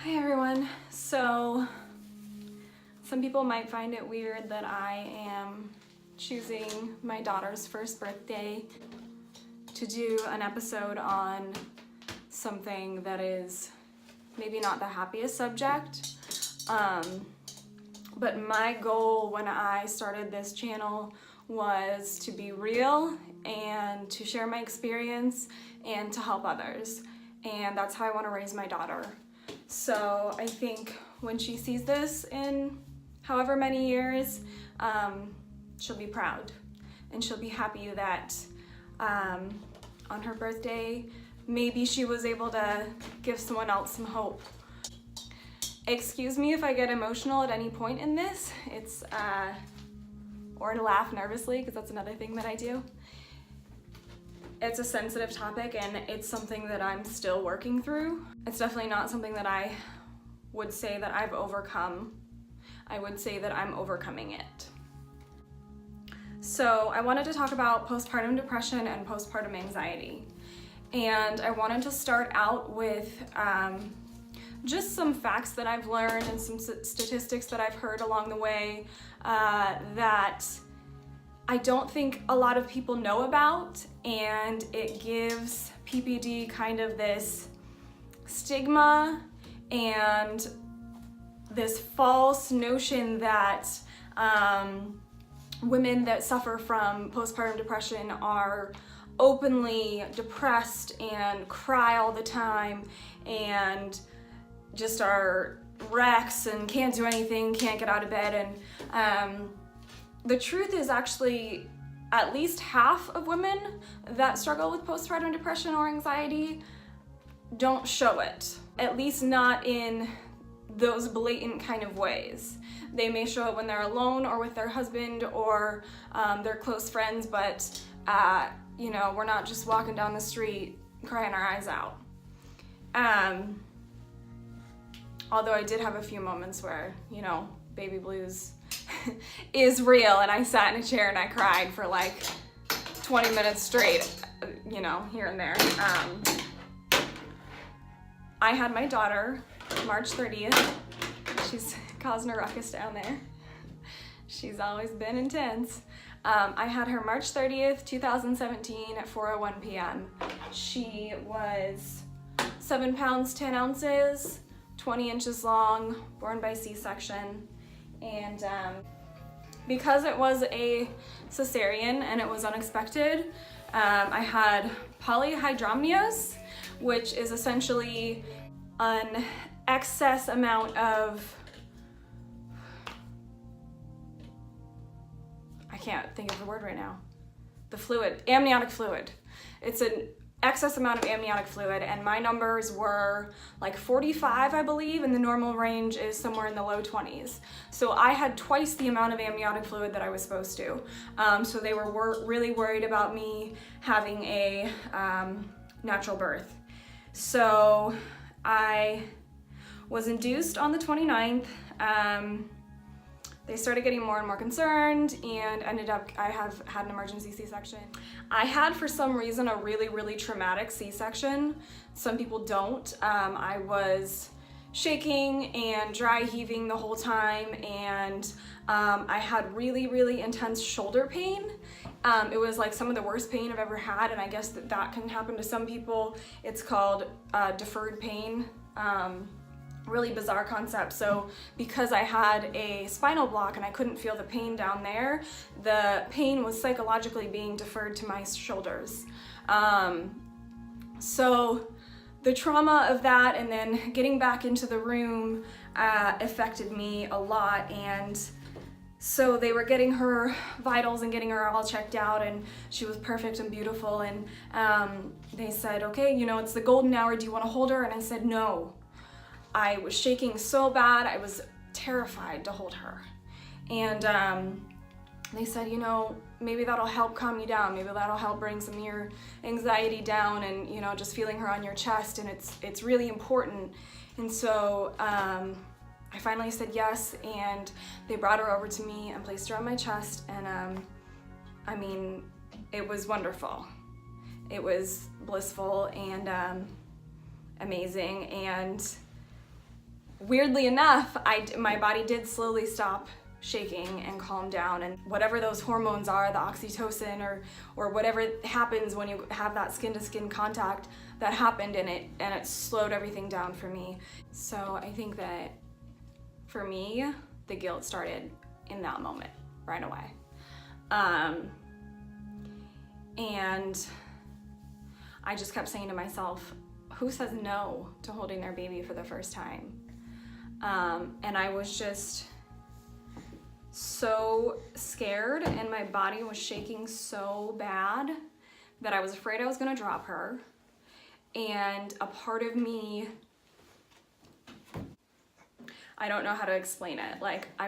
Hi everyone. So some people might find it weird that I am choosing my daughter's first birthday to do an episode on something that is maybe not the happiest subject. But my goal when I started this channel was to be real and to share my experience and to help others. And that's how I want to raise my daughter. So I think when she sees this in however many years, she'll be proud and she'll be happy that on her birthday, maybe she was able to give someone else some hope. Excuse me if I get emotional at any point in this. Or to laugh nervously, because that's another thing that I do. It's a sensitive topic and it's something that I'm still working through. It's definitely not something that I would say that I've overcome. I would say that I'm overcoming it. So I wanted to talk about postpartum depression and postpartum anxiety. And I wanted to start out with just some facts that I've learned and some statistics that I've heard along the way that I don't think a lot of people know about, and it gives PPD kind of this stigma and this false notion that women that suffer from postpartum depression are openly depressed and cry all the time and just are wrecks and can't do anything, can't get out of bed. And the truth is actually at least half of women that struggle with postpartum depression or anxiety don't show it, at least not in those blatant kind of ways. They may show it when they're alone or with their husband or their close friends, but we're not just walking down the street crying our eyes out. Although I did have a few moments where, baby blues is real, and I sat in a chair and I cried for like 20 minutes straight, here and there. I had my daughter March 30th. She's causing a ruckus down there. She's always been intense. I had her March 30th, 2017 at 4:01 p.m. She was 7 pounds, 10 ounces, 20 inches long, born by C-section. And because it was a cesarean and it was unexpected, I had polyhydramnios, which is essentially an excess amount of, I can't think of the word right now, the fluid, amniotic fluid. It's an excess amount of amniotic fluid, and my numbers were like 45, I believe, and the normal range is somewhere in the low 20s. So I had twice the amount of amniotic fluid that I was supposed to. So they were really worried about me having a natural birth. So I was induced on the 29th. They started getting more and more concerned and I have had an emergency C-section. I had, for some reason, a really, really traumatic C-section. Some people don't. I was shaking and dry heaving the whole time, and I had really, really intense shoulder pain. It was like some of the worst pain I've ever had, and I guess that can happen to some people. It's called deferred pain. Really bizarre concept. So because I had a spinal block and I couldn't feel the pain down there, the pain was psychologically being deferred to my shoulders. So the trauma of that and then getting back into the room affected me a lot. And so they were getting her vitals and getting her all checked out, and she was perfect and beautiful. And they said, okay, it's the golden hour. Do you want to hold her? And I said, no. I was shaking so bad, I was terrified to hold her. And they said, maybe that'll help calm you down, maybe that'll help bring some of your anxiety down, and just feeling her on your chest, and it's really important. And so I finally said yes, and they brought her over to me and placed her on my chest, and it was wonderful. It was blissful and amazing, and weirdly enough, my body did slowly stop shaking and calm down, and whatever those hormones are, the oxytocin or whatever happens when you have that skin to skin contact, that happened and it slowed everything down for me. So I think that for me, the guilt started in that moment right away. And I just kept saying to myself, who says no to holding their baby for the first time? And I was just so scared, and my body was shaking so bad that I was afraid I was gonna drop her. And a part of me, I don't know how to explain it. Like I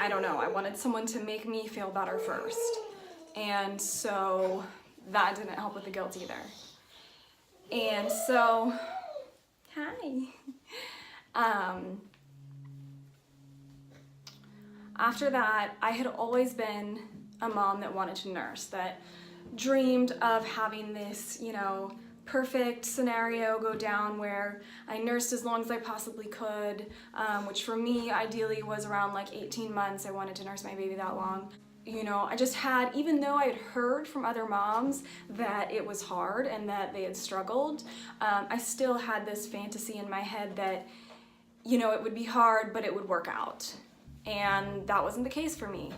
don't know, I wanted someone to make me feel better first. And so that didn't help with the guilt either. And so, hi. After that, I had always been a mom that wanted to nurse, that dreamed of having this, you know, perfect scenario go down where I nursed as long as I possibly could, which for me ideally was around like 18 months. I wanted to nurse my baby that long. You know, I just had, even though I had heard from other moms that it was hard and that they had struggled, I still had this fantasy in my head that, you know, it would be hard, but it would work out. And that wasn't the case for me.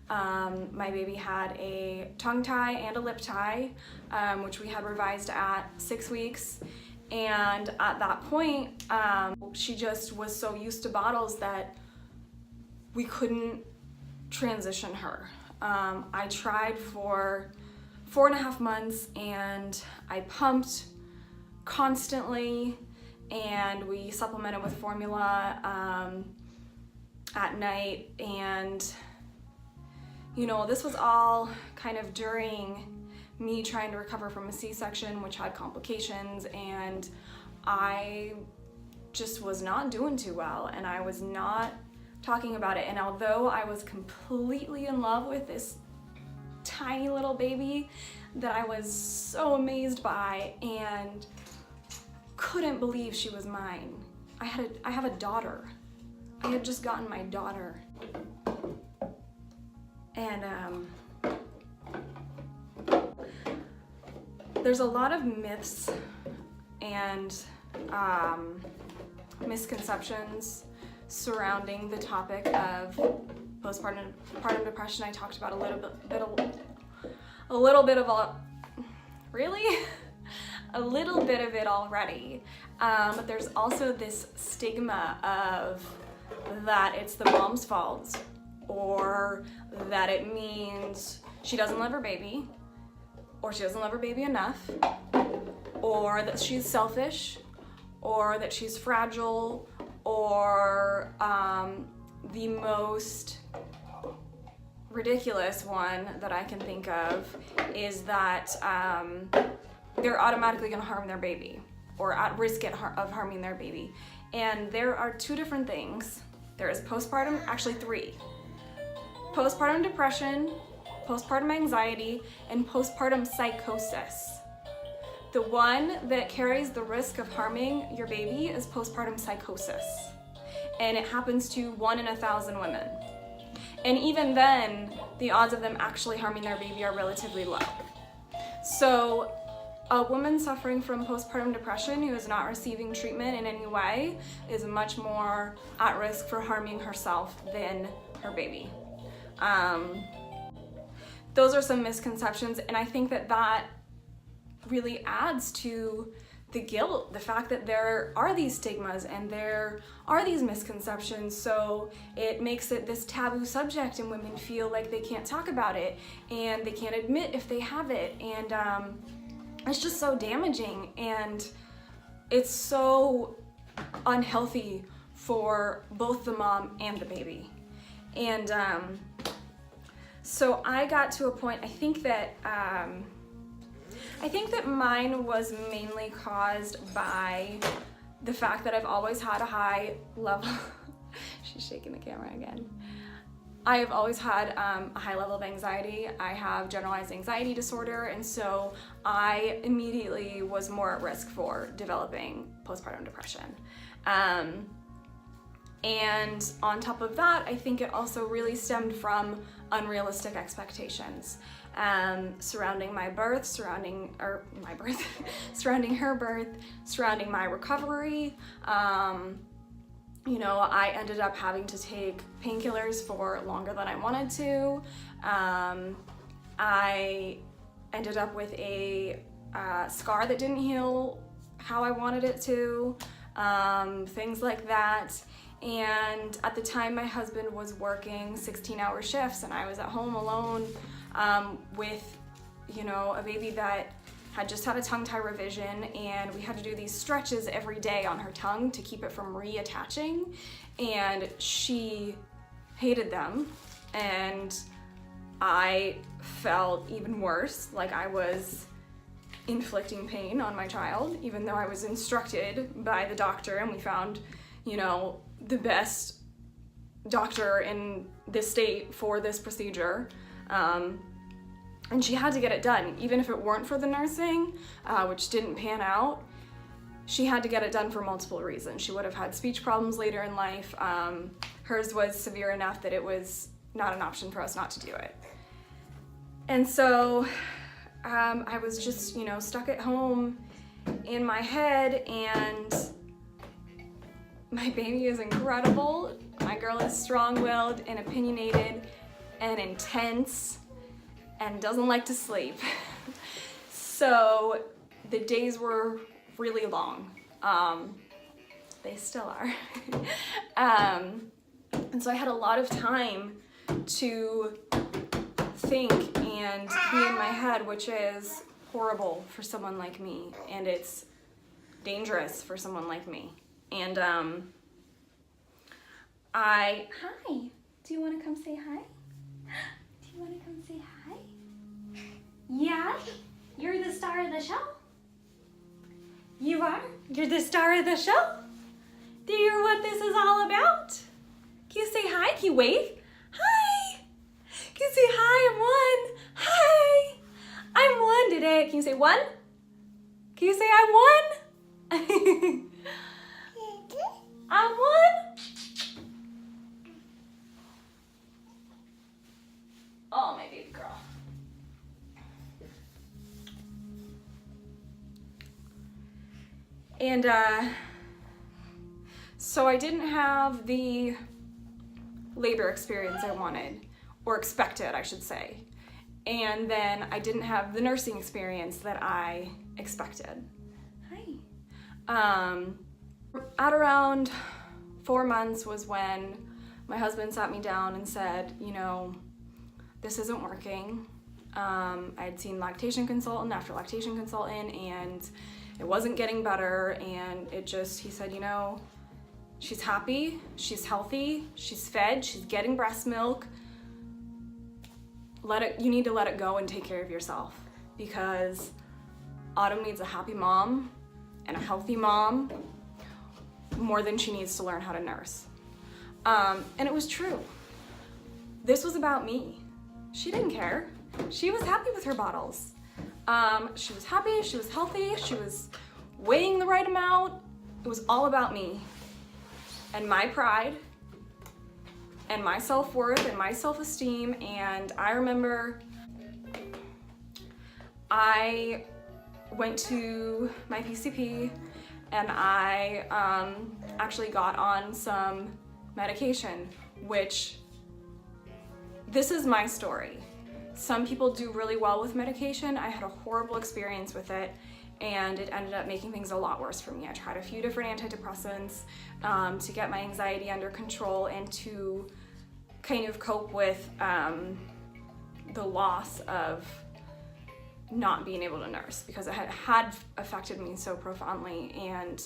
My baby had a tongue tie and a lip tie, which we had revised at 6 weeks. And at that point, she just was so used to bottles that we couldn't transition her. I tried for 4.5 months and I pumped constantly, and we supplemented with formula at night. And you know, this was all kind of during me trying to recover from a C-section, which had complications, and I just was not doing too well, and I was not talking about it. And although I was completely in love with this tiny little baby that I was so amazed by and couldn't believe she was mine, I have a daughter. I had just gotten my daughter. And there's a lot of myths and misconceptions surrounding the topic of postpartum depression. I talked about a little bit of it already. But there's also this stigma of that it's the mom's fault, or that it means she doesn't love her baby, or she doesn't love her baby enough, or that she's selfish, or that she's fragile, or the most ridiculous one that I can think of is that they're automatically going to harm their baby, or at risk of harming their baby. And there are two different things. There is postpartum, actually three. Postpartum depression, postpartum anxiety, and postpartum psychosis. The one that carries the risk of harming your baby is postpartum psychosis. And it happens to 1 in 1,000 women. And even then, the odds of them actually harming their baby are relatively low. So a woman suffering from postpartum depression who is not receiving treatment in any way is much more at risk for harming herself than her baby. Those are some misconceptions, and I think that really adds to the guilt, the fact that there are these stigmas and there are these misconceptions, so it makes it this taboo subject, and women feel like they can't talk about it and they can't admit if they have it, and it's just so damaging, and it's so unhealthy for both the mom and the baby. And so I got to a point, I think that mine was mainly caused by the fact that I've always had a high level, she's shaking the camera again. I have always had a high level of anxiety. I have generalized anxiety disorder, and so I immediately was more at risk for developing postpartum depression. And on top of that, I think it also really stemmed from unrealistic expectations surrounding my birth, surrounding her birth, surrounding my recovery. You know, I ended up having to take painkillers for longer than I wanted to. I ended up with a scar that didn't heal how I wanted it to, things like that. And at the time, my husband was working 16-hour shifts, and I was at home alone with, you know, a baby that had just had a tongue tie revision, and we had to do these stretches every day on her tongue to keep it from reattaching, and she hated them, and I felt even worse, like I was inflicting pain on my child, even though I was instructed by the doctor, and we found, you know, the best doctor in this state for this procedure. And she had to get it done, even if it weren't for the nursing, which didn't pan out. She had to get it done for multiple reasons. She would have had speech problems later in life. Hers was severe enough that it was not an option for us not to do it. And so I was just, you know, stuck at home in my head, and my baby is incredible. My girl is strong-willed and opinionated and intense and doesn't like to sleep. So the days were really long. They still are. And so I had a lot of time to think and be in my head, which is horrible for someone like me, and it's dangerous for someone like me. And hi, do you want to come say hi? Do you want to come say hi? Yeah? You're the star of the show? You are? You're the star of the show? Do you hear what this is all about? Can you say hi? Can you wave? Hi! Can you say hi? I'm one. Hi! I'm one today. Can you say one? Can you say I'm one? I'm one? Oh, my baby girl. And so I didn't have the labor experience I wanted, or expected, I should say. And then I didn't have the nursing experience that I expected. Hi. At around 4 months was when my husband sat me down and said, you know, this isn't working. I had seen lactation consultant after lactation consultant, and it wasn't getting better, and he said, you know, she's happy, she's healthy, she's fed, she's getting breast milk. You need to let it go and take care of yourself, because Autumn needs a happy mom and a healthy mom more than she needs to learn how to nurse. And it was true. This was about me. She didn't care. She was happy with her bottles. She was happy, she was healthy, she was weighing the right amount. It was all about me and my pride and my self-worth and my self-esteem. And I remember I went to my PCP, and I actually got on some medication, which, this is my story. Some people do really well with medication. I had a horrible experience with it, and it ended up making things a lot worse for me. I tried a few different antidepressants to get my anxiety under control and to kind of cope with the loss of not being able to nurse, because it had affected me so profoundly. And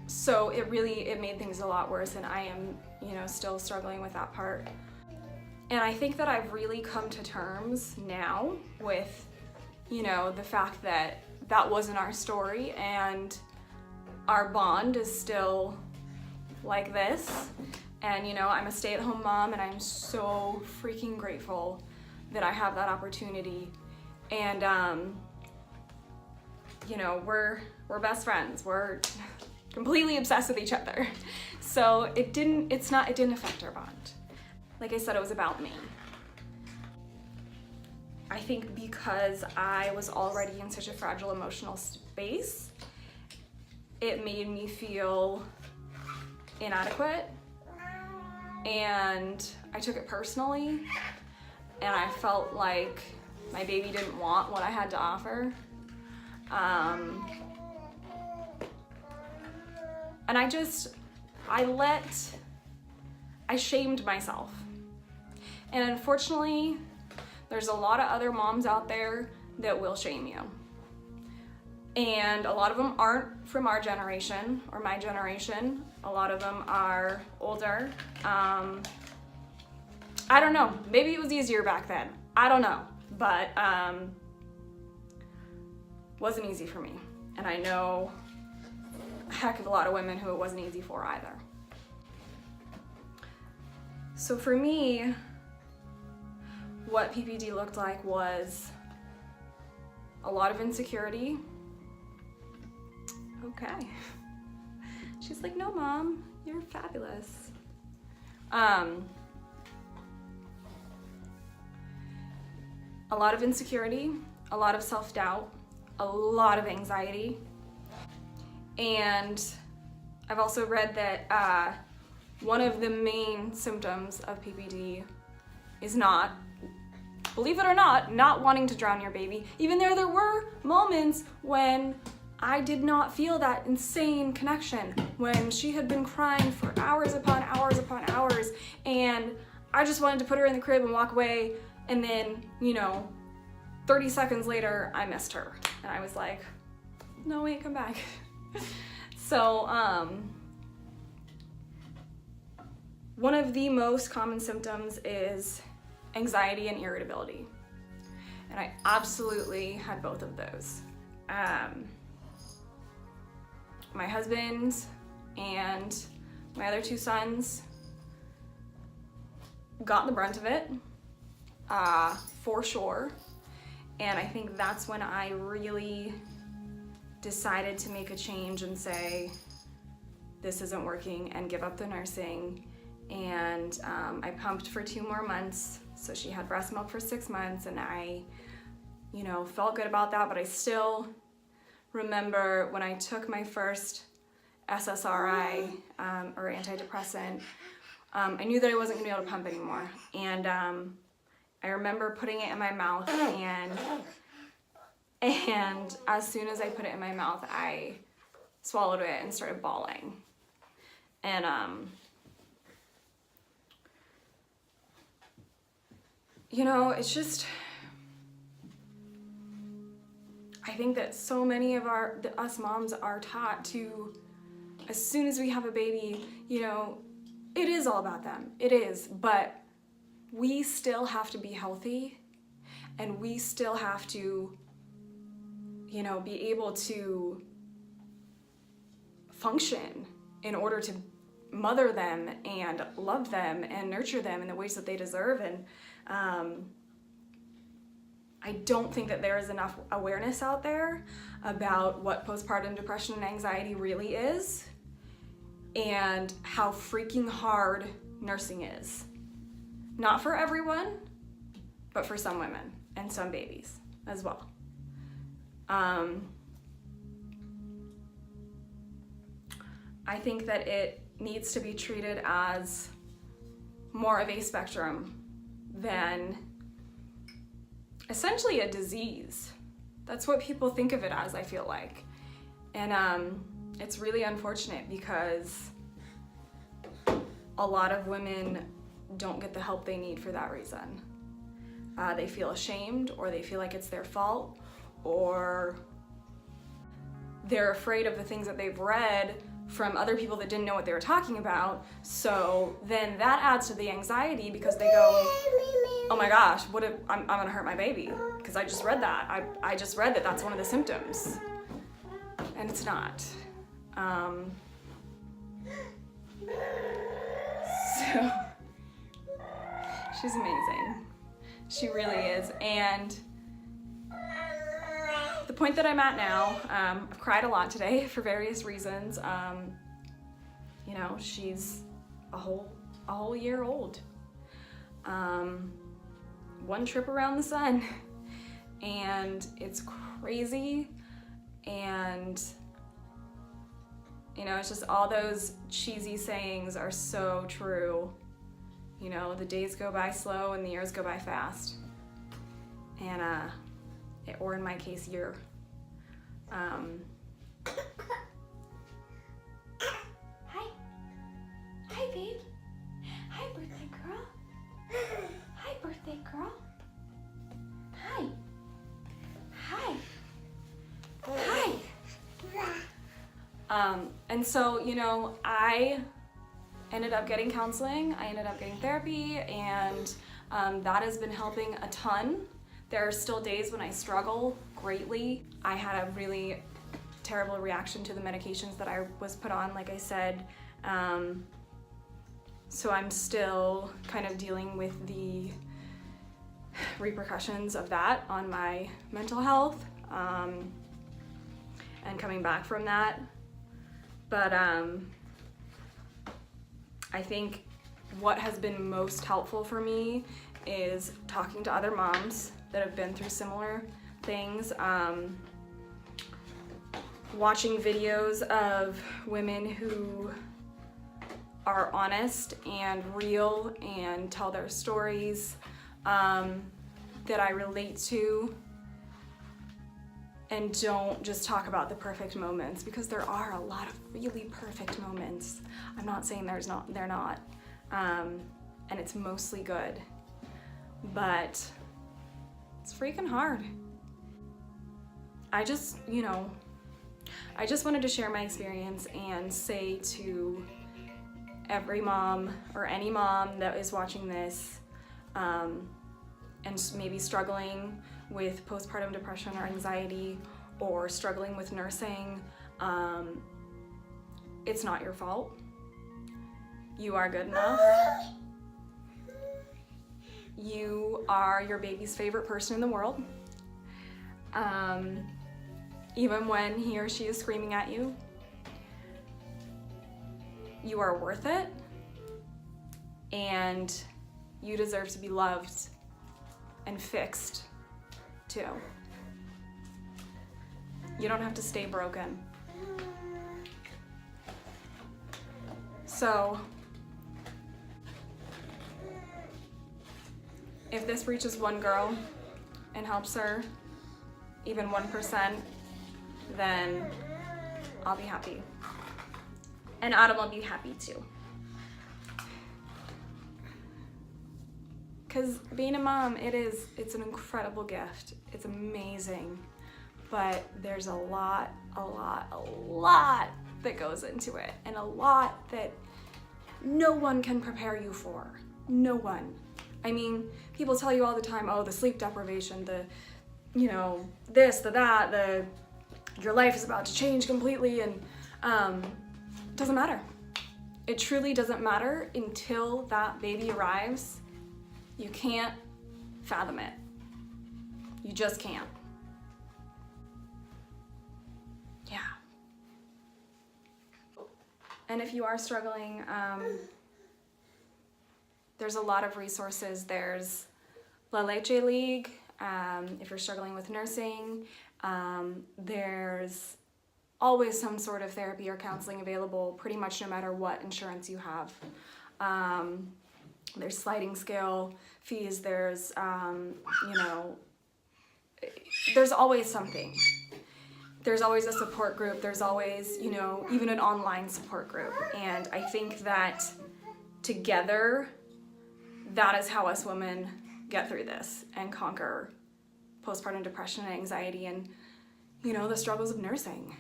so it made things a lot worse, and I am, you know, still struggling with that part. And I think that I've really come to terms now with, you know, the fact that that wasn't our story, and our bond is still like this. And, you know, I'm a stay-at-home mom, and I'm so freaking grateful that I have that opportunity. And, you know, we're best friends. We're completely obsessed with each other. So it didn't affect our bond. Like I said, it was about me. I think because I was already in such a fragile emotional space, it made me feel inadequate, and I took it personally, and I felt like my baby didn't want what I had to offer. And I shamed myself. And unfortunately, there's a lot of other moms out there that will shame you. And a lot of them aren't from our generation or my generation. A lot of them are older. I don't know, maybe it was easier back then. I don't know, but wasn't easy for me. And I know a heck of a lot of women who it wasn't easy for either. So for me, what PPD looked like was a lot of insecurity. Okay. She's like, no, Mom, you're fabulous. A lot of insecurity, a lot of self-doubt, a lot of anxiety. And I've also read that one of the main symptoms of PPD is not, believe it or not wanting to drown your baby. Even though there were moments when I did not feel that insane connection, when she had been crying for hours upon hours upon hours, and I just wanted to put her in the crib and walk away, and then, you know, 30 seconds later, I missed her. And I was like, no, wait, come back. So, one of the most common symptoms is anxiety and irritability. And I absolutely had both of those. My husband and my other two sons got the brunt of it, for sure. And I think that's when I really decided to make a change and say, this isn't working, and give up the nursing. And I pumped for 2 more months. So she had breast milk for 6 months, and I, you know, felt good about that, but I still remember when I took my first SSRI, or antidepressant, I knew that I wasn't gonna be able to pump anymore. And I remember putting it in my mouth, and as soon as I put it in my mouth, I swallowed it and started bawling. And you know, it's just, I think that so many of us moms are taught to, as soon as we have a baby, you know, it is all about them. It is, but we still have to be healthy, and we still have to, you know, be able to function in order to mother them and love them and nurture them in the ways that they deserve. And I don't think that there is enough awareness out there about what postpartum depression and anxiety really is, and how freaking hard nursing is. Not for everyone, but for some women and some babies as well. I think that it needs to be treated as more of a spectrum than essentially a disease. That's what people think of it as, I feel like. And it's really unfortunate because a lot of women don't get the help they need for that reason. They feel ashamed, or they feel like it's their fault, or they're afraid of the things that they've read from other people that didn't know what they were talking about. So then that adds to the anxiety, because they go, oh my gosh, what if I'm gonna hurt my baby? Because I just read that. I just read that that's one of the symptoms. And it's not. So she's amazing. She really is. And the point that I'm at now, I've cried a lot today for various reasons. You know, she's a whole year old. One trip around the sun, and it's crazy. And you know, it's just all those cheesy sayings are so true. You know, the days go by slow and the years go by fast. And or in my case, year. Hi. Hi, babe. Hi, birthday girl. Hi, birthday girl. Hi. Hi. Hi. And so, you know, I ended up getting counseling, I ended up getting therapy, and that has been helping a ton. There are still days when I struggle greatly. I had a really terrible reaction to the medications that I was put on, like I said. So I'm still kind of dealing with the repercussions of that on my mental health, and coming back from that. But I think what has been most helpful for me is talking to other moms that have been through similar things, watching videos of women who are honest and real and tell their stories that I relate to, and don't just talk about the perfect moments, because there are a lot of really perfect moments. I'm not saying they're not, and it's mostly good, but it's freaking hard. I just wanted to share my experience and say to every mom or any mom that is watching this, and maybe struggling with postpartum depression or anxiety, or struggling with nursing, it's not your fault. You are good enough. You are your baby's favorite person in the world. Even when he or she is screaming at you, you are worth it, and you deserve to be loved and fixed too. You don't have to stay broken. So if this reaches one girl and helps her, even 1%, then I'll be happy. And Autumn will be happy too. Because being a mom, it's an incredible gift. It's amazing. But there's a lot that goes into it, and a lot that no one can prepare you for. No one. I mean, people tell you all the time, oh, the sleep deprivation, the, you know, this, the that, your life is about to change completely, and it doesn't matter. It truly doesn't matter until that baby arrives. You can't fathom it. You just can't. Yeah. And if you are struggling, there's a lot of resources. There's La Leche League, if you're struggling with nursing. There's always some sort of therapy or counseling available, pretty much no matter what insurance you have. There's sliding scale fees, there's, there's always something. There's always a support group, there's always, even an online support group. And I think that together, that is how us women get through this and conquer postpartum depression and anxiety and, the struggles of nursing.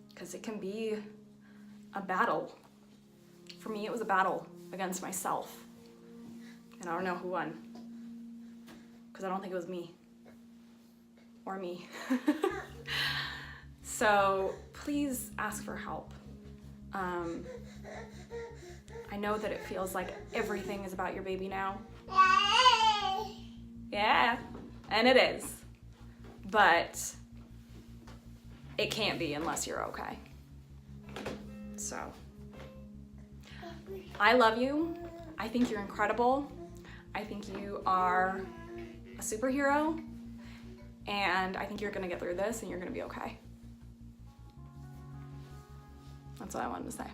Because it can be a battle. For me, it was a battle against myself. And I don't know who won. Because I don't think it was me. Or me. So please ask for help. I know that it feels like everything is about your baby now. Yeah, and it is. But it can't be unless you're okay. So, I love you. I think you're incredible. I think you are a superhero. And I think you're gonna get through this and you're gonna be okay. That's what I wanted to say.